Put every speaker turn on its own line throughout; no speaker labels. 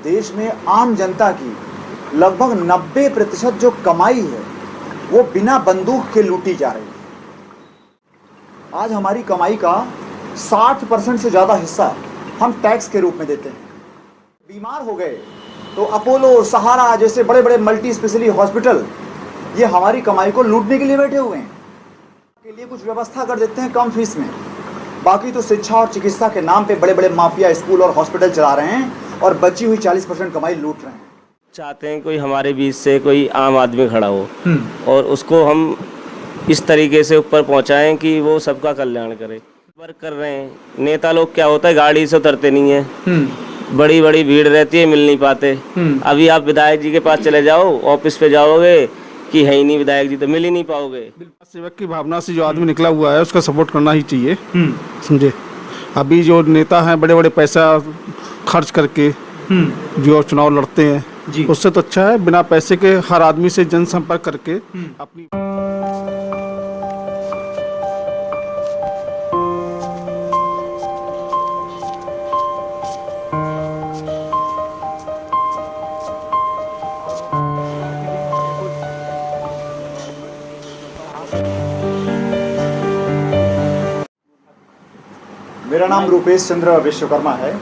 देश में आम जनता की लगभग 90% जो कमाई है वो बिना बंदूक के लूटी जा रही है। आज हमारी कमाई का 60% से ज़्यादा हिस्सा हम टैक्स के रूप में देते हैं। बीमार हो गए तो अपोलो, सहारा जैसे बड़े बड़े मल्टी स्पेशलिटी हॉस्पिटल ये हमारी कमाई को लूटने के लिए बैठे हुए हैं। के लिए कुछ व्यवस्था कर देते हैं कम फीस में, बाकी तो शिक्षा और चिकित्सा के नाम पे बड़े बड़े माफिया स्कूल और हॉस्पिटल चला रहे हैं और बची हुई 40% कमाई लूट रहे हैं।
चाहते हैं कोई हमारे बीच से कोई आम आदमी खड़ा हो और उसको हम इस तरीके से ऊपर पहुंचाएं कि वो सबका कल्याण करे। वर्क कर रहे हैं नेता लोग, क्या होता है गाड़ी से उतरते नहीं है, बड़ी बड़ी भीड़ रहती है, मिल नहीं पाते। अभी आप विधायक जी के पास चले जाओ, ऑफिस पे जाओगे कि है ही नहीं विधायक जी, तो मिल ही नहीं पाओगे।
सेवक की भावना से जो आदमी निकला हुआ है उसका सपोर्ट करना ही चाहिए, समझे। अभी जो नेता हैं बड़े बड़े पैसा खर्च करके जो चुनाव लड़ते हैं उससे तो अच्छा है बिना पैसे के हर आदमी से जनसंपर्क करके अपनी।
मेरा नाम रूपेश चंद्र विश्वकर्मा है।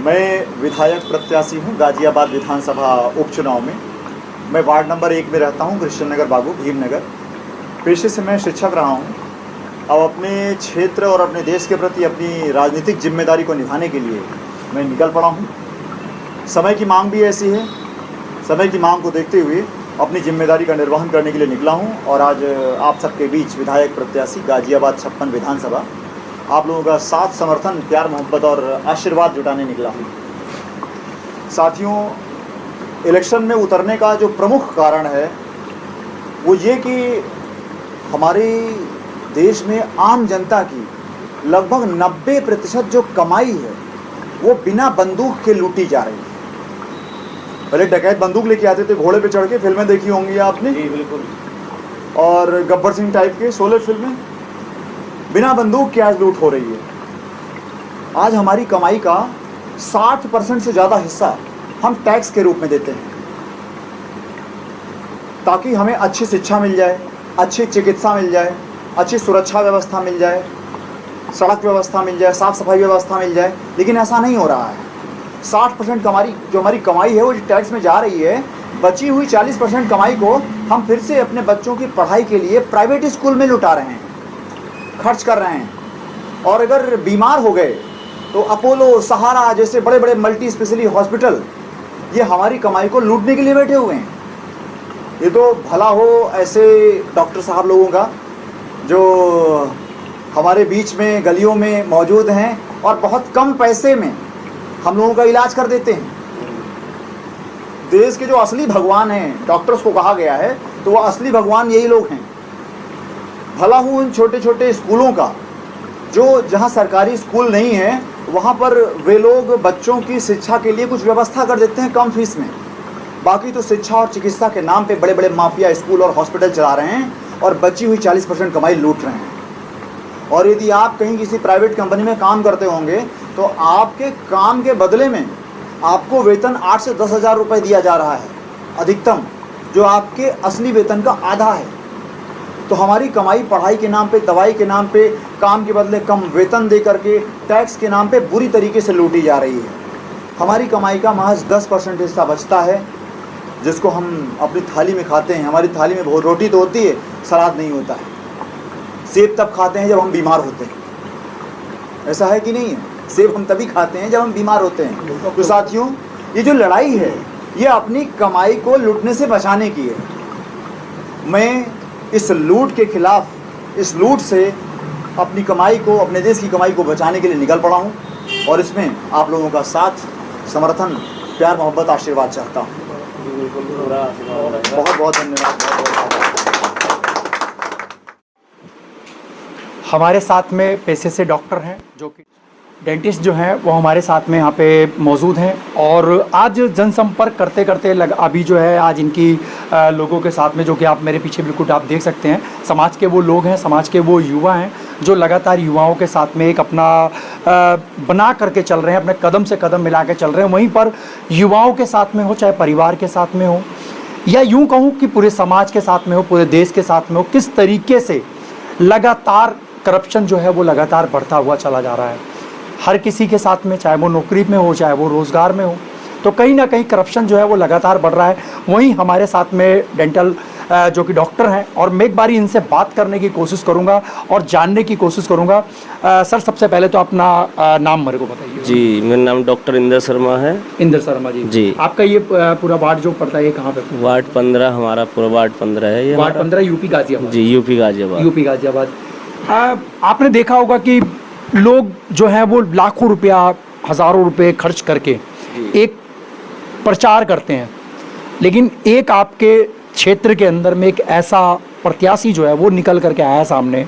मैं विधायक प्रत्याशी हूं गाजियाबाद विधानसभा उपचुनाव में। मैं वार्ड नंबर 1 में रहता हूं, कृष्ण नगर बागू, भीमनगर। पेशे से मैं शिक्षक रहा हूं। अब अपने क्षेत्र और अपने देश के प्रति अपनी राजनीतिक जिम्मेदारी को निभाने के लिए मैं निकल पड़ा हूं। समय की मांग भी ऐसी है, समय की मांग को देखते हुए अपनी जिम्मेदारी का निर्वहन करने के लिए निकला हूँ और आज आप सबके बीच विधायक प्रत्याशी गाजियाबाद 56 विधानसभा आप लोगों का साथ, समर्थन, प्यार, मोहब्बत और आशीर्वाद जुटाने निकला हूँ। साथियों, इलेक्शन में उतरने का जो प्रमुख कारण है वो ये कि हमारे देश में आम जनता की लगभग 90% जो कमाई है वो बिना बंदूक के लूटी जा रही है। पहले डकैत बंदूक लेके आते थे, घोड़े पे चढ़ के, फिल्में देखी होंगी आपने।
जी बिल्कुल।
और गब्बर सिंह टाइप के 16 फिल्में, बिना बंदूक के आज लूट हो रही है। आज हमारी कमाई का 60% से ज़्यादा हिस्सा हम टैक्स के रूप में देते हैं ताकि हमें अच्छी शिक्षा मिल जाए, अच्छी चिकित्सा मिल जाए, अच्छी सुरक्षा व्यवस्था मिल जाए, सड़क व्यवस्था मिल जाए, साफ़ सफाई व्यवस्था मिल जाए। लेकिन ऐसा नहीं हो रहा है। 60% जो हमारी कमाई है वो टैक्स में जा रही है। बची हुई 40% कमाई को हम फिर से अपने बच्चों की पढ़ाई के लिए प्राइवेट स्कूल में लुटा रहे हैं, खर्च कर रहे हैं। और अगर बीमार हो गए तो अपोलो, सहारा जैसे बड़े बड़े मल्टी स्पेशलिटी हॉस्पिटल ये हमारी कमाई को लूटने के लिए बैठे हुए हैं। ये तो भला हो ऐसे डॉक्टर साहब लोगों का जो हमारे बीच में गलियों में मौजूद हैं और बहुत कम पैसे में हम लोगों का इलाज कर देते हैं। देश के जो असली भगवान हैं, डॉक्टर्स को कहा गया है, तो वो असली भगवान यही लोग हैं। भला हो उन छोटे छोटे स्कूलों का जो जहाँ सरकारी स्कूल नहीं है वहाँ पर वे लोग बच्चों की शिक्षा के लिए कुछ व्यवस्था कर देते हैं कम फीस में, बाकी तो शिक्षा और चिकित्सा के नाम पे बड़े बड़े माफिया स्कूल और हॉस्पिटल चला रहे हैं और बची हुई 40% कमाई लूट रहे हैं। और यदि आप कहीं किसी प्राइवेट कंपनी में काम करते होंगे तो आपके काम के बदले में आपको वेतन 8 से 10 हज़ार रुपये दिया जा रहा है अधिकतम, जो आपके असली वेतन का आधा है। तो हमारी कमाई पढ़ाई के नाम पे, दवाई के नाम पे, काम के बदले कम वेतन दे करके, टैक्स के नाम पे बुरी तरीके से लूटी जा रही है। हमारी कमाई का महज 10% हिस्सा बचता है जिसको हम अपनी थाली में खाते हैं। हमारी थाली में बहुत रोटी तो होती है, सलाद नहीं होता है। सेब तब खाते हैं जब हम बीमार होते हैं, ऐसा है कि नहीं है? सेब हम तभी खाते हैं जब हम बीमार होते हैं। तो साथियों, ये जो लड़ाई है ये अपनी कमाई को लूटने से बचाने की है। मैं इस लूट के खिलाफ, इस लूट से अपनी कमाई को, अपने देश की कमाई को बचाने के लिए निकल पड़ा हूँ और इसमें आप लोगों का साथ, समर्थन, प्यार, मोहब्बत, आशीर्वाद चाहता हूँ। बहुत बहुत धन्यवाद।
हमारे साथ में पेशे से डॉक्टर हैं, जो कि डेंटिस्ट जो हैं वो हमारे साथ में यहाँ पे मौजूद हैं और आज जनसंपर्क करते करते अभी जो है आज इनकी लोगों के साथ में, जो कि आप मेरे पीछे बिल्कुल आप देख सकते हैं, समाज के वो लोग हैं, समाज के वो युवा हैं जो लगातार युवाओं के साथ में एक अपना बना करके चल रहे हैं, अपने कदम से कदम मिला के चल रहे हैं। वहीं पर युवाओं के साथ में हो, चाहे परिवार के साथ में हो, या यूं कहूं कि पूरे समाज के साथ में हो, पूरे देश के साथ में हो, किस तरीके से लगातार करप्शन जो है वो लगातार बढ़ता हुआ चला जा रहा है हर किसी के साथ में, चाहे वो नौकरी में हो, चाहे वो रोज़गार में हो, तो कहीं ना कहीं करप्शन जो है वो लगातार बढ़ रहा है। वहीं हमारे साथ में डेंटल जो कि डॉक्टर हैं, और मैं एक बारी इनसे बात करने की कोशिश करूंगा और जानने की कोशिश करूंगा। सर, सबसे पहले तो अपना नाम मेरे को बताइए।
जी, मेरा नाम डॉक्टर इंदर शर्मा है।
इंदर शर्मा जी।
जी।
आपका ये पूरा वार्ड जो पड़ता है ये कहाँ पे?
वार्ड 15, हमारा पूरा वार्ड 15 है ये।
Ward 15 UP Ghaziabad.
जी, यूपी गाजियाबाद।
यूपी गाजियाबाद। आपने देखा होगा कि लोग जो है वो लाखों रुपया, हज़ारों रुपए खर्च करके एक प्रचार करते हैं, लेकिन एक आपके क्षेत्र के अंदर में एक ऐसा प्रत्याशी जो है वो निकल करके आया सामने,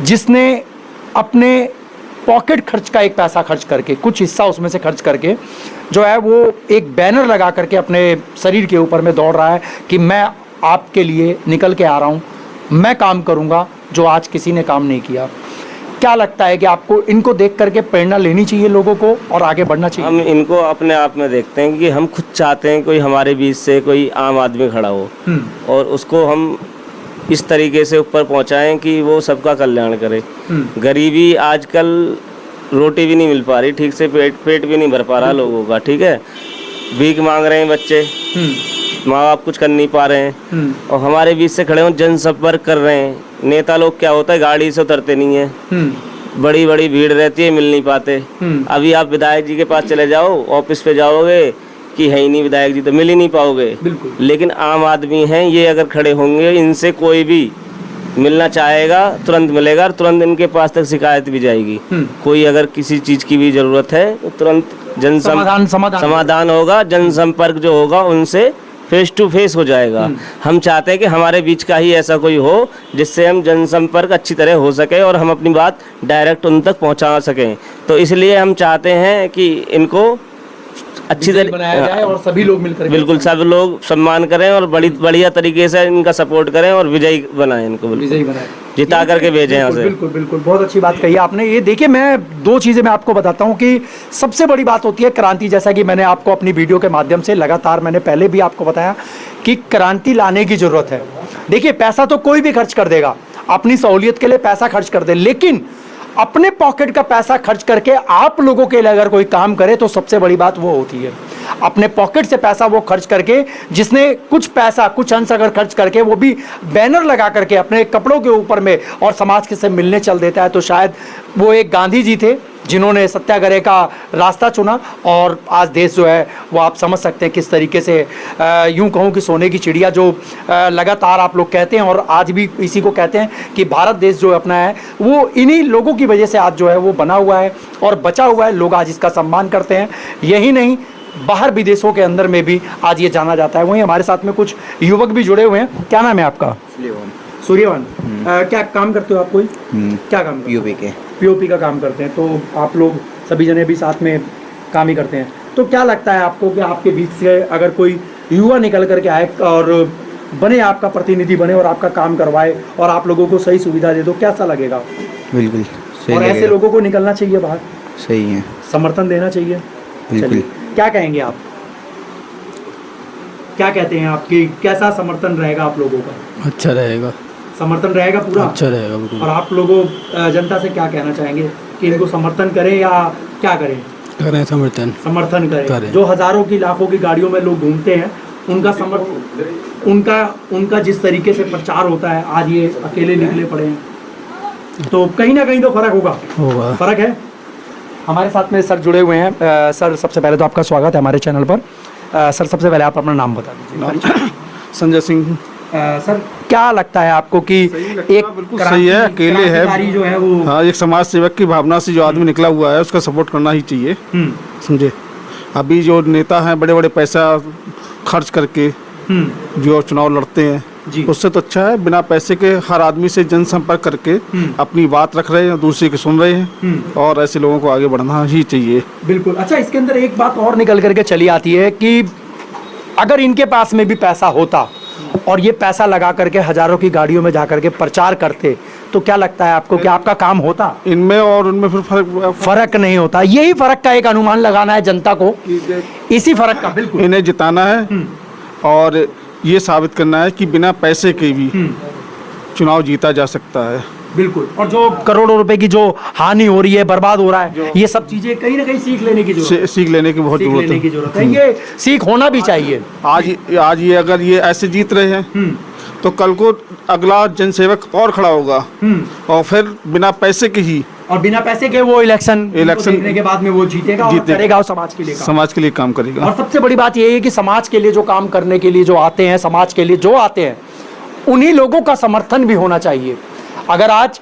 जिसने अपने पॉकेट खर्च का एक पैसा खर्च करके, कुछ हिस्सा उसमें से खर्च करके जो है वो एक बैनर लगा करके अपने शरीर के ऊपर में दौड़ रहा है कि मैं आपके लिए निकल के आ रहा हूँ, मैं काम करूँगा जो आज किसी ने काम नहीं किया। क्या लगता है कि आपको इनको देख करके प्रेरणा लेनी चाहिए लोगों को और आगे बढ़ना चाहिए?
हम इनको अपने आप में देखते हैं कि हम खुद चाहते हैं कोई हमारे बीच से कोई आम आदमी खड़ा हो और उसको हम इस तरीके से ऊपर पहुंचाएं कि वो सबका कल्याण करे। गरीबी आजकल, रोटी भी नहीं मिल पा रही ठीक से, पेट भी नहीं भर पा रहा लोगों का, ठीक है। भीख मांग रहे हैं बच्चे, माँ बाप कुछ कर नहीं पा रहे हैं, और हमारे बीच से खड़े हो, जनसंपर्क कर रहे हैं। नेता लोग क्या होता है, गाड़ी से उतरते नहीं है, बड़ी बड़ी भीड़ रहती है, मिल नहीं पाते। अभी आप विधायक जी के पास चले जाओ, ऑफिस पे जाओगे कि है ही नहीं विधायक जी, तो मिल ही नहीं पाओगे। लेकिन आम आदमी हैं ये, अगर खड़े होंगे, इनसे कोई भी मिलना चाहेगा तुरंत मिलेगा, और तुरंत इनके पास तक शिकायत भी जाएगी। कोई अगर किसी चीज की भी जरूरत है तो तुरंत समाधान होगा। जनसंपर्क जो होगा उनसे फेस टू फेस हो जाएगा। हम चाहते हैं कि हमारे बीच का ही ऐसा कोई हो जिससे हम जनसंपर्क अच्छी तरह हो सके और हम अपनी बात डायरेक्ट उन तक पहुंचा सकें। तो इसलिए हम चाहते हैं कि इनको अच्छी तरह
बनाया जाए और सभी लोग मिलकर,
बिल्कुल सब लोग सम्मान करें और बढ़िया तरीके से इनका सपोर्ट करें और विजयी बनाएं इनको,
विजयी बनाएं,
जिता करके भेजें यहाँ से।
बिल्कुल बिल्कुल, बहुत अच्छी बात कही आपने। ये देखिए, मैं दो चीज़ें मैं आपको बताता हूँ कि सबसे बड़ी बात होती है क्रांति। जैसा कि मैंने आपको अपनी वीडियो के माध्यम से लगातार, मैंने पहले भी आपको बताया कि क्रांति लाने की ज़रूरत है। देखिए, पैसा तो कोई भी खर्च कर देगा, अपनी सहूलियत के लिए पैसा खर्च कर दे, लेकिन अपने पॉकेट का पैसा खर्च करके आप लोगों के लिए अगर कोई काम करे तो सबसे बड़ी बात वो होती है। अपने पॉकेट से पैसा वो खर्च करके, जिसने कुछ पैसा, कुछ अंश अगर खर्च करके, वो भी बैनर लगा करके अपने कपड़ों के ऊपर में और समाज के से मिलने चल देता है, तो शायद वो एक गांधी जी थे जिन्होंने सत्याग्रह का रास्ता चुना, और आज देश जो है वो आप समझ सकते हैं किस तरीके से, यूं कहूं कि सोने की चिड़िया जो लगातार आप लोग कहते हैं और आज भी इसी को कहते हैं कि भारत देश जो अपना है वो इन्हीं लोगों की वजह से आज जो है वो बना हुआ है और बचा हुआ है। लोग आज इसका सम्मान करते हैं। यही नहीं, बाहर विदेशों के अंदर में भी आज ये जाना जाता है। वहीं हमारे साथ में कुछ युवक भी जुड़े हुए हैं। क्या नाम है आपका? सूर्यवान। क्या काम करते हो आप? कोई क्या काम? पीओपी का काम करते हैं। तो आप लोग सभी जने भी साथ में काम ही करते हैं। तो क्या लगता है आपको कि आपके बीच से अगर कोई युवा निकल करके आए और बने, आपका प्रतिनिधि बने और आपका काम करवाए और आप लोगों को सही सुविधा दे दो, कैसा लगेगा?
बिल्कुल सही।
और ऐसे लोगों को निकलना चाहिए बाहर।
सही है,
समर्थन देना चाहिए।
बिल्कुल।
क्या कहेंगे आप? क्या कहते हैं आपकी, कैसा समर्थन रहेगा आप लोगों का?
अच्छा रहेगा,
समर्थन रहेगा पूरा?
अच्छा रहेगा बिल्कुल।
और आप लोगों जनता से क्या कहना चाहेंगे कि इनको समर्थन करें या क्या करें?
करें समर्थन
करें। जो हजारों की, लाखों की गाड़ियों में लोग घूमते हैं, उनका उनका जिस तरीके से प्रचार होता है, आज ये अकेले निकले पड़े हैं, तो कहीं ना कहीं तो फर्क होगा। फर्क है। हमारे साथ में सर जुड़े हुए हैं। सर, सबसे पहले तो आपका स्वागत है हमारे चैनल पर। सर, सबसे पहले आप अपना नाम बता दीजिए।
संजय सिंह।
सर, क्या लगता है आपको कि एक
बिल्कुल सही है, अकेले है
जो है वो,
हाँ, एक समाज सेवक की भावना से जो आदमी निकला हुआ है उसका सपोर्ट करना ही चाहिए, समझे। अभी जो नेता हैं बड़े बड़े पैसा खर्च करके जो चुनाव लड़ते हैं, उससे तो अच्छा है बिना पैसे के हर आदमी से जनसंपर्क करके अपनी बात रख रहे हैं, दूसरे की सुन रहे हैं, और ऐसे लोगों को आगे बढ़ना ही चाहिए।
बिल्कुल। अच्छा, इसके अंदर एक बात और निकल करके चली आती है कि अगर इनके पास में भी पैसा होता और ये पैसा लगा करके हजारों की गाड़ियों में जा करके प्रचार करते, तो क्या लगता है आपको कि आपका काम होता?
इनमें और उनमें फिर
फर्क नहीं होता। यही फर्क का एक अनुमान लगाना है जनता को, इसी फर्क का। बिल्कुल,
इन्हें जिताना है और ये साबित करना है कि बिना पैसे के भी चुनाव जीता जा सकता है।
बिल्कुल। और जो करोड़ों रुपए की जो हानि हो रही है, बर्बाद हो रहा है, ये सब चीजें कहीं ना कहीं सीख लेने की जरूरत है।
सीख लेने की बहुत जरूरत है।
ये सीख होना भी चाहिए।
आज ये अगर ये ऐसे जीत रहे हैं तो कल को अगला जनसेवक और खड़ा होगा और फिर बिना पैसे के ही,
और बिना पैसे के वो इलेक्शन देखने के बाद में वो जीतेगा और करेगा और समाज के लिए काम करेगा। और सबसे बड़ी बात ये है कि समाज के लिए जो काम करने के लिए जो आते हैं, समाज के लिए जो आते हैं, उन्हीं लोगों का समर्थन भी होना चाहिए। अगर आज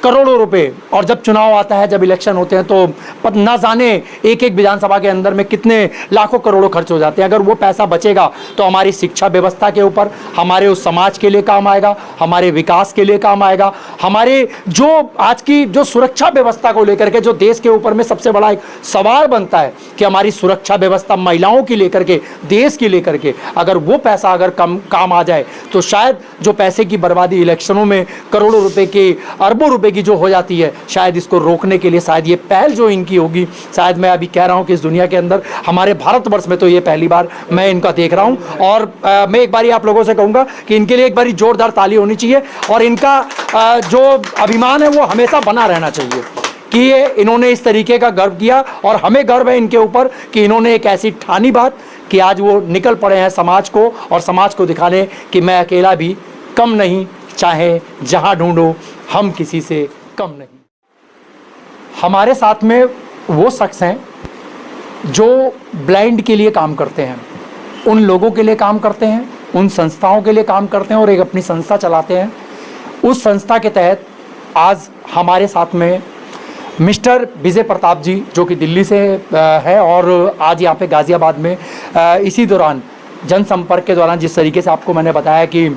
करोड़ों रुपए, और जब चुनाव आता है, जब इलेक्शन होते हैं, तो ना जाने एक एक विधानसभा के अंदर में कितने लाखों करोड़ों खर्च हो जाते हैं। अगर वो पैसा बचेगा तो हमारी शिक्षा व्यवस्था के ऊपर, हमारे उस समाज के लिए काम आएगा, हमारे विकास के लिए काम आएगा, हमारे जो आज की जो सुरक्षा व्यवस्था को लेकर के जो देश के ऊपर में सबसे बड़ा एक सवाल बनता है कि हमारी सुरक्षा व्यवस्था महिलाओं की लेकर के, देश की लेकर के, अगर वो पैसा अगर काम आ जाए तो शायद जो पैसे की बर्बादी इलेक्शनों में करोड़ों रुपए के, अरबों रुपए की जो हो जाती है, शायद इसको रोकने के लिए शायद ये पहल जो इनकी होगी, शायद मैं अभी कह रहा हूं कि इस दुनिया के अंदर, हमारे भारतवर्ष में तो ये पहली बार मैं इनका देख रहा हूं। और मैं एक बारी आप लोगों से कहूंगा कि इनके लिए एक बारी जोरदार ताली होनी चाहिए और इनका जो अभिमान है वो हमेशा बना रहना चाहिए कि ये इन्होंने इस तरीके का गर्व किया। और हमें गर्व है इनके ऊपर कि इन्होंने एक ऐसी ठानी बात कि आज वो निकल पड़े हैं समाज को और समाज को दिखाने कि मैं अकेला भी कम नहीं, चाहे जहां ढूंढो हम किसी से कम नहीं। हमारे साथ में वो शख्स हैं जो ब्लाइंड के लिए काम करते हैं, उन लोगों के लिए काम करते हैं, उन संस्थाओं के लिए काम करते हैं और एक अपनी संस्था चलाते हैं। उस संस्था के तहत आज हमारे साथ में मिस्टर विजय प्रताप जी, जो कि दिल्ली से है और आज यहाँ पे गाज़ियाबाद में इसी दौरान जनसंपर्क के दौरान जिस तरीके से आपको मैंने बताया कि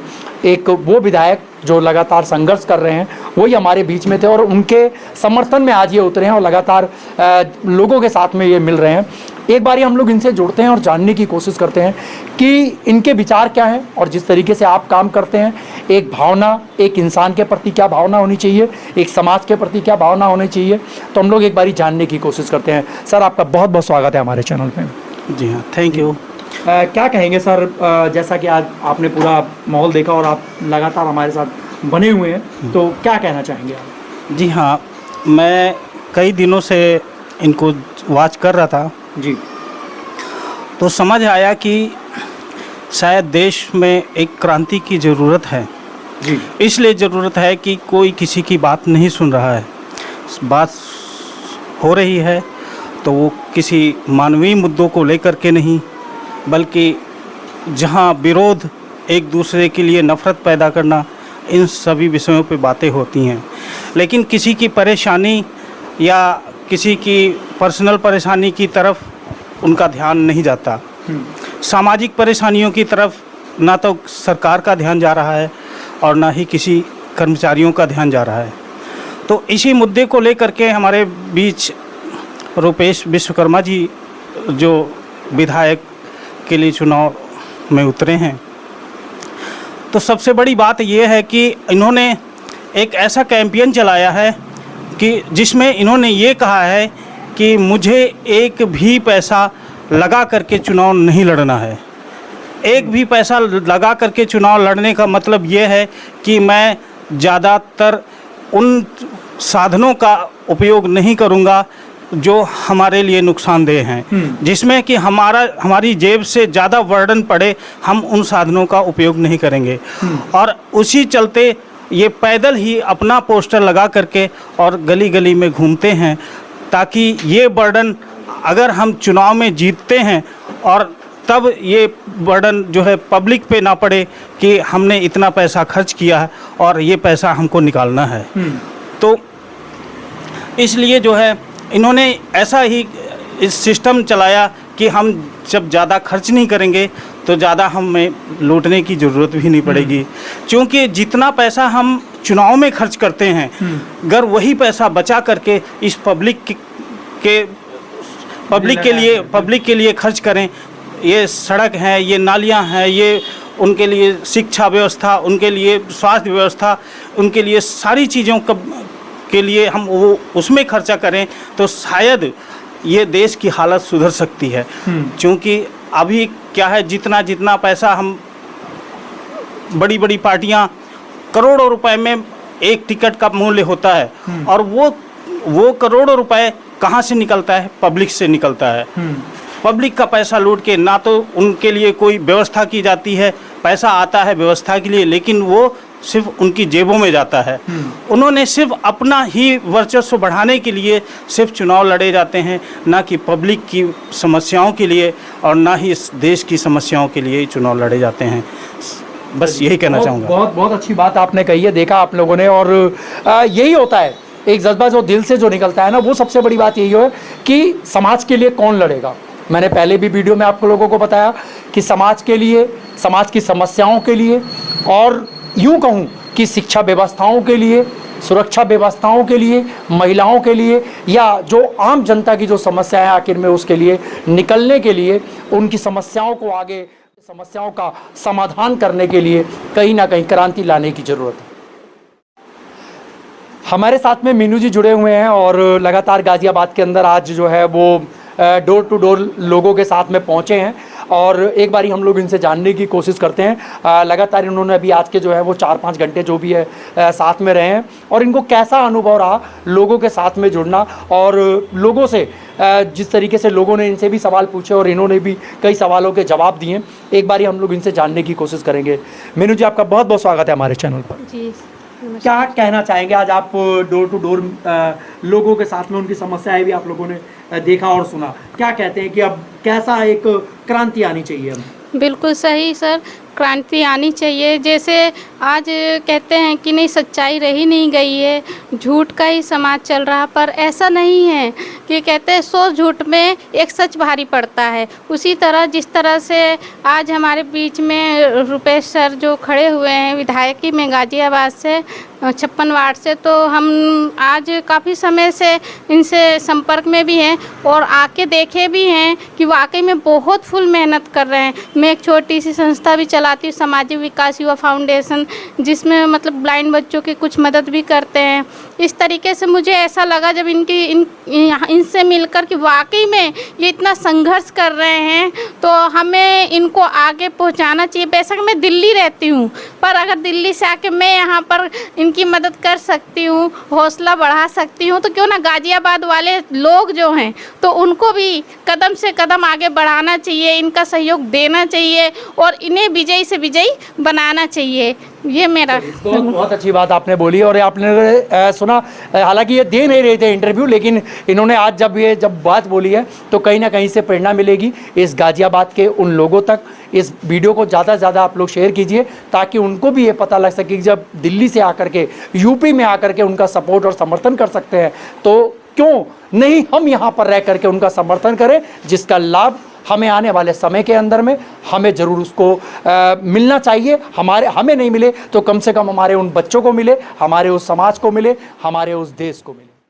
एक वो विधायक जो लगातार संघर्ष कर रहे हैं वही हमारे बीच में थे और उनके समर्थन में आज ये उतरे हैं और लगातार लोगों के साथ में ये मिल रहे हैं। एक बारी हम लोग इनसे जुड़ते हैं और जानने की कोशिश करते हैं कि इनके विचार क्या हैं और जिस तरीके से आप काम करते हैं, एक भावना, एक इंसान के प्रति क्या भावना होनी चाहिए, एक समाज के प्रति क्या भावना होनी चाहिए, तो हम लोग एक बारी जानने की कोशिश करते हैं। सर, आपका बहुत बहुत स्वागत है हमारे चैनल पे।
जी हाँ, थैंक यू।
क्या कहेंगे सर, जैसा कि आज आपने पूरा माहौल देखा और आप लगातार हमारे साथ बने हुए हैं, तो क्या कहना चाहेंगे आप?
जी हाँ, मैं कई दिनों से इनको वॉच कर रहा था
जी,
तो समझ आया कि शायद देश में एक क्रांति की ज़रूरत है
जी।
इसलिए ज़रूरत है कि कोई किसी की बात नहीं सुन रहा है। बात हो रही है तो वो किसी मानवीय मुद्दों को लेकर के नहीं, बल्कि जहां विरोध, एक दूसरे के लिए नफ़रत पैदा करना, इन सभी विषयों पे बातें होती हैं। लेकिन किसी की परेशानी या किसी की पर्सनल परेशानी की तरफ उनका ध्यान नहीं जाता। सामाजिक परेशानियों की तरफ ना तो सरकार का ध्यान जा रहा है और ना ही किसी कर्मचारियों का ध्यान जा रहा है। तो इसी मुद्दे को लेकर के हमारे बीच रुपेश विश्वकर्मा जी, जो विधायक के लिए चुनाव में उतरे हैं, तो सबसे बड़ी बात यह है कि इन्होंने एक ऐसा कैंपेन चलाया है कि जिसमें इन्होंने ये कहा है कि मुझे एक भी पैसा लगा करके चुनाव नहीं लड़ना है। एक भी पैसा लगा करके चुनाव लड़ने का मतलब ये है कि मैं ज़्यादातर उन साधनों का उपयोग नहीं करूँगा जो हमारे लिए नुकसानदेह हैं, जिसमें कि हमारी जेब से ज़्यादा बर्डन पड़े, हम उन साधनों का उपयोग नहीं करेंगे। और उसी चलते ये पैदल ही अपना पोस्टर लगा करके और गली गली में घूमते हैं, ताकि ये बर्डन अगर हम चुनाव में जीतते हैं और तब ये बर्डन जो है पब्लिक पे ना पड़े कि हमने इतना पैसा खर्च किया है और ये पैसा हमको निकालना है। तो इसलिए जो है इन्होंने ऐसा ही इस सिस्टम चलाया कि हम जब ज़्यादा खर्च नहीं करेंगे तो ज़्यादा हमें लूटने की ज़रूरत भी नहीं पड़ेगी, क्योंकि जितना पैसा हम चुनाव में खर्च करते हैं, अगर वही पैसा बचा करके इस पब्लिक के लिए खर्च करें, ये सड़क हैं, ये नालियां हैं, ये उनके लिए शिक्षा व्यवस्था, उनके लिए स्वास्थ्य व्यवस्था, उनके लिए सारी चीज़ों के लिए हम वो उसमें खर्चा करें तो शायद ये देश की हालत सुधर सकती है। क्योंकि अभी क्या है, जितना जितना पैसा हम बड़ी बड़ी पार्टियां करोड़ों रुपए में एक टिकट का मूल्य होता है, और वो करोड़ों रुपए कहाँ से निकलता है? पब्लिक से निकलता है। पब्लिक का पैसा लूट के ना तो उनके लिए कोई व्यवस्था की जाती है, पैसा आता है व्यवस्था के लिए, लेकिन वो सिर्फ उनकी जेबों में जाता है। उन्होंने सिर्फ अपना ही वर्चस्व बढ़ाने के लिए सिर्फ चुनाव लड़े जाते हैं, ना कि पब्लिक की समस्याओं के लिए और ना ही इस देश की समस्याओं के लिए चुनाव लड़े जाते हैं। बस यही कहना चाहूँगा।
बहुत बहुत अच्छी बात आपने कही है, देखा आप लोगों ने, और यही होता है एक जज्बा जो दिल से जो निकलता है ना, वो सबसे बड़ी बात यही है कि समाज के लिए कौन लड़ेगा। मैंने पहले भी वीडियो में आप लोगों को बताया कि समाज के लिए, समाज की समस्याओं के लिए, और यूँ कहूँ कि शिक्षा व्यवस्थाओं के लिए, सुरक्षा व्यवस्थाओं के लिए, महिलाओं के लिए, या जो आम जनता की जो समस्या है आखिर में उसके लिए निकलने के लिए, उनकी समस्याओं को आगे, समस्याओं का समाधान करने के लिए कहीं ना कहीं क्रांति लाने की ज़रूरत है। हमारे साथ में मीनू जी जुड़े हुए हैं और लगातार गाज़ियाबाद के अंदर आज जो है वो डोर टू डोर लोगों के साथ में पहुंचे हैं, और एक बारी हम लोग इनसे जानने की कोशिश करते हैं। लगातार इन्होंने अभी आज के जो है वो 4-5 घंटे जो भी है साथ में रहे हैं, और इनको कैसा अनुभव रहा लोगों के साथ में जुड़ना, और लोगों से जिस तरीके से लोगों ने इनसे भी सवाल पूछे और इन्होंने भी कई सवालों के जवाब दिए, एक बारी हम लोग इनसे जानने की कोशिश करेंगे। मीनू जी, आपका बहुत बहुत स्वागत है हमारे चैनल पर।
जी,
क्या कहना चाहेंगे? आज आप डोर टू डोर लोगों के साथ में उनकी समस्याएं भी आप लोगों ने देखा और सुना, क्या कहते हैं कि अब कैसा एक क्रांति आनी चाहिए? हम
बिल्कुल सही सर, क्रांति आनी चाहिए। जैसे आज कहते हैं कि नहीं, सच्चाई रही नहीं गई है, झूठ का ही समाज चल रहा, पर ऐसा नहीं है कि कहते हैं 100 झूठ में एक सच भारी पड़ता है। उसी तरह जिस तरह से आज हमारे बीच में रुपेश सर जो खड़े हुए हैं विधायकी में गाज़ियाबाद से 56 वार्ड से, तो हम आज काफ़ी समय से इनसे संपर्क में भी हैं और आके देखे भी हैं कि वाकई में बहुत फुल मेहनत कर रहे हैं। मैं एक छोटी सी संस्था भी चलाती हूँ, सामाजिक विकास युवा फाउंडेशन, जिसमें मतलब ब्लाइंड बच्चों की कुछ मदद भी करते हैं। इस तरीके से मुझे ऐसा लगा जब इनसे मिलकर कि वाकई में ये इतना संघर्ष कर रहे हैं, तो हमें इनको आगे पहुंचाना चाहिए। बेशक मैं दिल्ली रहती हूँ, पर अगर दिल्ली से आके मैं यहाँ पर इनकी मदद कर सकती हूँ, हौसला बढ़ा सकती हूँ, तो क्यों ना गाज़ियाबाद वाले लोग जो हैं तो उनको भी कदम से कदम आगे बढ़ाना चाहिए, इनका सहयोग देना चाहिए और इन्हें विजयी से विजयी बनाना चाहिए। ये मेरा
बहुत अच्छी बात आपने बोली। और आपने सुना, हालांकि ये दे नहीं रहे थे इंटरव्यू, लेकिन इन्होंने आज जब बात बोली है तो कहीं ना कहीं से प्रेरणा मिलेगी इस गाज़ियाबाद के उन लोगों तक। इस वीडियो को ज़्यादा से ज़्यादा आप लोग शेयर कीजिए ताकि उनको भी ये पता लग सके कि जब दिल्ली से आकर के, यूपी में आकर के उनका सपोर्ट और समर्थन कर सकते हैं, तो क्यों नहीं हम यहाँ पर रह करके उनका समर्थन करें, जिसका लाभ हमें आने वाले समय के अंदर में हमें ज़रूर उसको मिलना चाहिए। हमें नहीं मिले तो कम से कम हमारे उन बच्चों को मिले, हमारे उस समाज को मिले, हमारे उस देश को मिले।